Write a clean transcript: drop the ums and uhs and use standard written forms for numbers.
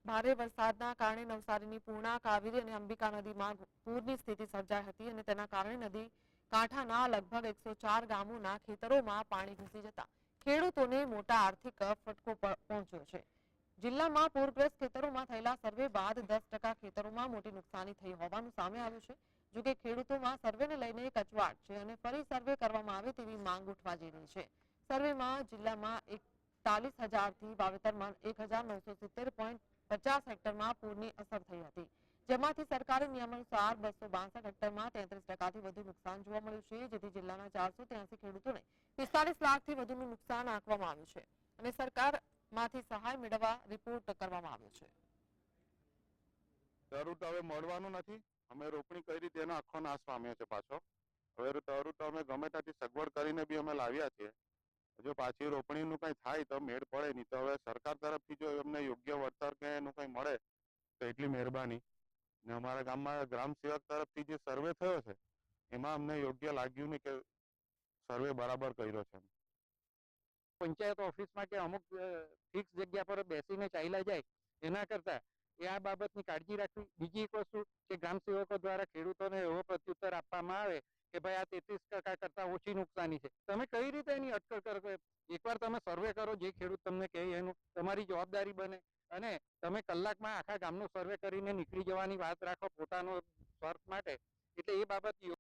ભારે વરસાદના કારણે નવસારીની પૂર્ણા, કાવેરી અને અંબિકા નદીમાં પૂરની સ્થિતિ સર્જાઈ હતી અને તેના કારણે નદી કાંઠાના લગભગ 104 ગામોના ખેતરોમાં પાણી ઘૂસી જતા ખેડૂતોને મોટા આર્થિક ફટકો પહોંચ્યો છે. જિલ્લામાં પૂરગ્રસ્ત ખેતરોમાં થયેલા સર્વે બાદ 10% ખેતરોમાં મોટી નુકસાની થઈ હોવાનું સામે આવ્યું છે. જોકે ખેડૂતોમાં સર્વેને લઈને કચવાટ છે અને ફરી સર્વે કરવામાં આવે તેવી માંગ ઉઠવા જઈ રહી છે. સર્વેમાં જિલ્લામાં 41,000 થી વાવેતરમાં 1,970.50 હેક્ટરમાં પૂરની અસર થઈ હતી, જેમાંથી સરકારી નિયમાનુસાર 262 હેક્ટરમાં 33%થી વધુ નુકસાન જોવા મળ્યું છે, જેથી જિલ્લાના 483 ખેડૂતોને 45 લાખથી વધુનું નુકસાન આંકવામાં આવ્યું છે અને સરકારમાંથી સહાય મેળવવા રિપોર્ટ કરવામાં આવ્યો છે. તરુટ હવે મળવાનું નથી. અમે રોપણી કરી તેનો આખો નાશ પામ્યો છે પાછો. હવે તરુટ અમે ગમે ત્યાંથી સગવડ કરીને બી અમે લાવ્યા છીએ. જો પાછી રોપણીનું કંઈ થાય તો મેળ પડે, નહીં તો હવે સરકાર તરફથી જો એમને યોગ્ય વળતર કે એનું કંઈ મળે તો એટલી મહેરબાની. ને અમારા ગામમાં ગ્રામ સેવક તરફથી જે સર્વે થયો છે એમાં અમને યોગ્ય લાગ્યું નહીં કે સર્વે બરાબર કર્યો છે. પંચાયત ઓફિસમાં કે અમુક ફિક્સ જગ્યા પર બેસીને ચાલ્યા જાય એના કરતા એ આ બાબતની કાળજી રાખવી. બીજી એક વસ્તુ કે ગ્રામ સેવકો દ્વારા ખેડૂતોને એવો પ્રત્યુત્તર આપવામાં આવે કે ભાઈ આ 33% કરતા ઓછી નુકસાની છે. તમે કઈ રીતે એની અટકળ કરો? એકવાર તમે સર્વે કરો, જે ખેડૂત તમને કહે એનું તમારી જવાબદારી બને, અને તમે કલાકમાં આખા ગામનો સર્વે કરીને નીકળી જવાની વાત રાખો પોતાનો સ્વાર્થ માટે, એટલે એ બાબત